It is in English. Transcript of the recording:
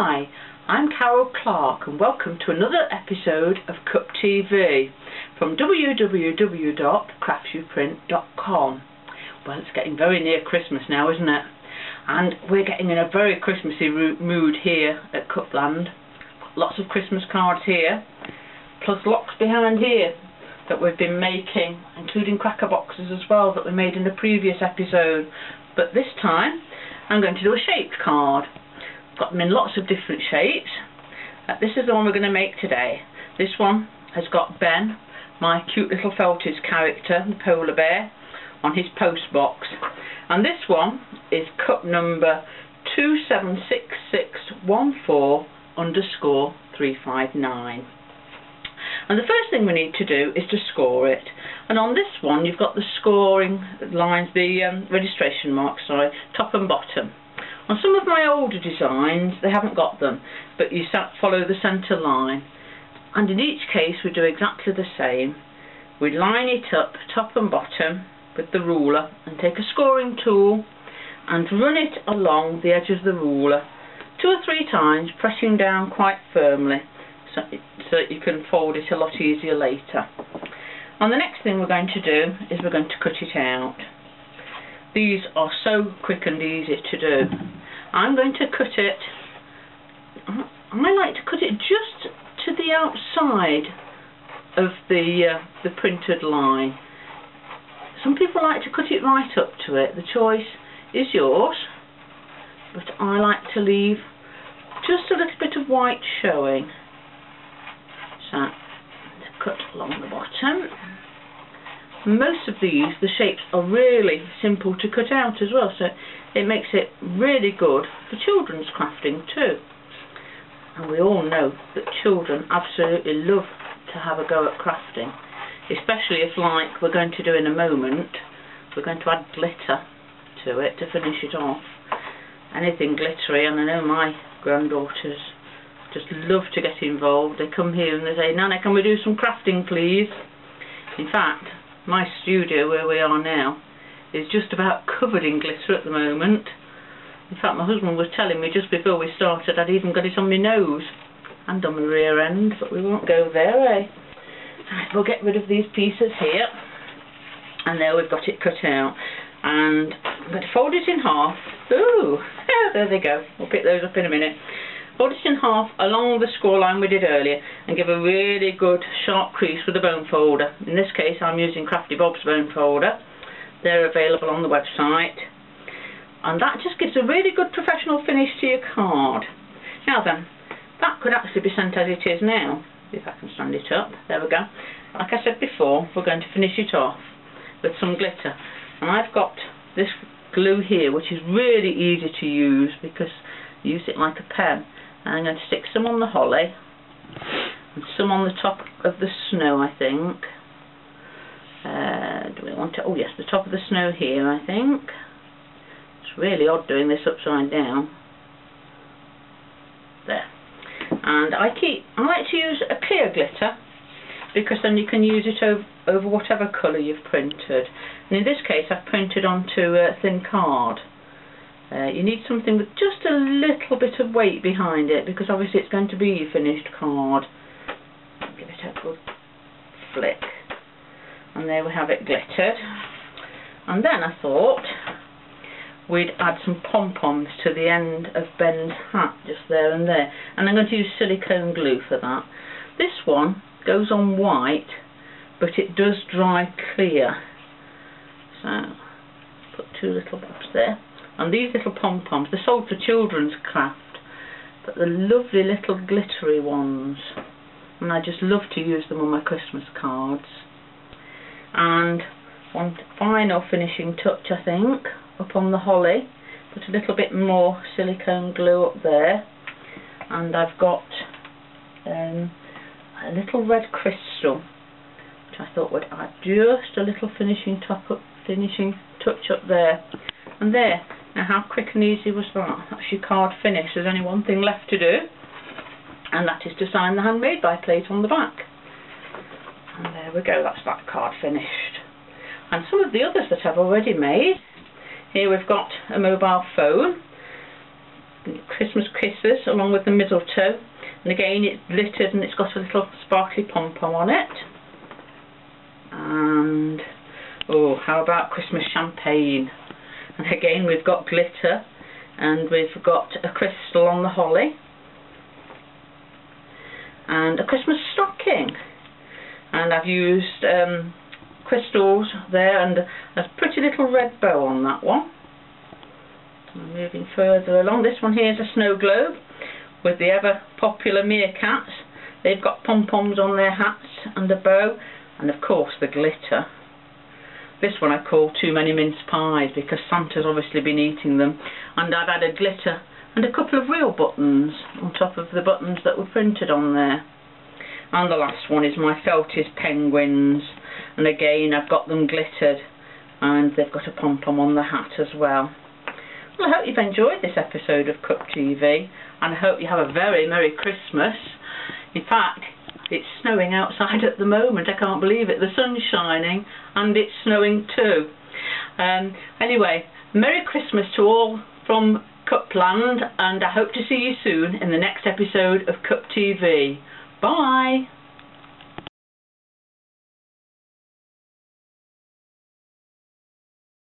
Hi, I'm Clarke and welcome to another episode of Cup TV from www.craftsuprint.com. Well, it's getting very near Christmas now, isn't it? And we're getting in a very Christmassy mood here at Cupland. Lots of Christmas cards here, plus lots behind here that we've been making, including cracker boxes as well that we made in the previous episode. But this time I'm going to do a shaped card. Got them in lots of different shapes. This is the one we're going to make today. This one has got Ben, my cute little Felties character, the polar bear, on his post box. And this one is cup number 276614_359. And the first thing we need to do is to score it. And on this one you've got the scoring lines, the registration marks, sorry, top and bottom. On some of my older designs they haven't got them, but you follow the centre line. And in each case we do exactly the same. We line it up top and bottom with the ruler and take a scoring tool and run it along the edge of the ruler 2 or 3 times, pressing down quite firmly so that you can fold it a lot easier later. And the next thing we're going to do is we're going to cut it out. These are so quick and easy to do. I'm going to cut it, I like to cut it just to the outside of the printed line. Some people like to cut it right up to it. The choice is yours, but I like to leave just a little bit of white showing. So, cut along the bottom. Most of these, the shapes are really simple to cut out as well, so it makes it really good for children's crafting too. And we all know that children absolutely love to have a go at crafting, especially if, like we're going to do in a moment, we're going to add glitter to it to finish it off. Anything glittery, and I know my granddaughters just love to get involved. They come here and they say, "Nana, can we do some crafting please?" In fact, my studio where we are now is just about covered in glitter at the moment. In fact, my husband was telling me just before we started I'd even got it on my nose and on my rear end, but we won't go there, eh? Right, we'll get rid of these pieces here, and there we've got it cut out. And I'm going to fold it in half. Ooh, there they go. We'll pick those up in a minute. Fold it in half along the score line we did earlier and give a really good sharp crease with a bone folder. In this case I'm using Crafty Bob's bone folder. They're available on the website. And that just gives a really good professional finish to your card. Now then, that could actually be sent as it is now, if I can stand it up. There we go. Like I said before, we're going to finish it off with some glitter. And I've got this glue here, which is really easy to use because you use it like a pen. And I'm going to stick some on the holly and some on the top of the snow, I think. Do we want to? Oh yes, the top of the snow here, I think. It's really odd doing this upside down. There. And I like to use a clear glitter because then you can use it over whatever colour you've printed. And in this case I've printed onto a thin card. You need something with just a little bit of weight behind it because obviously it's going to be your finished card. Give it a good flick. And there we have it glittered. And then I thought we'd add some pom-poms to the end of Ben's hat, just there and there. And I'm going to use silicone glue for that. This one goes on white, but it does dry clear. So, put 2 little bobs there. And these little pom-poms, they're sold for children's craft, but they're lovely little glittery ones. And I just love to use them on my Christmas cards. And one final finishing touch, I think, up on the holly. Put a little bit more silicone glue up there. And I've got a little red crystal, which I thought would add just a little finishing touch up there. And there. Now how quick and easy was that? That's your card finished. There's only one thing left to do, and that is to sign the handmade by plate on the back. And there we go, that's that card finished. And some of the others that I've already made. Here we've got a mobile phone. Christmas kisses along with the mistletoe, and again it's glittered and it's got a little sparkly pom-pom on it. And oh, how about Christmas champagne? And again we've got glitter, and we've got a crystal on the holly, and a Christmas stocking, and I've used crystals there and a pretty little red bow on that one. I'm moving further along. This one here is a snow globe with the ever popular meerkats. They've got pom-poms on their hats and a bow, and of course the glitter. This one I call Too Many Mince Pies because Santa's obviously been eating them, and I've added glitter and a couple of real buttons on top of the buttons that were printed on there. And the last one is my Felties penguins, and again I've got them glittered and they've got a pom-pom on the hat as well. Well, I hope you've enjoyed this episode of Cup TV, and I hope you have a very Merry Christmas. In fact, it's snowing outside at the moment. I can't believe it. The sun's shining and it's snowing too. Anyway, Merry Christmas to all from Cupland, and I hope to see you soon in the next episode of Cup TV. Bye!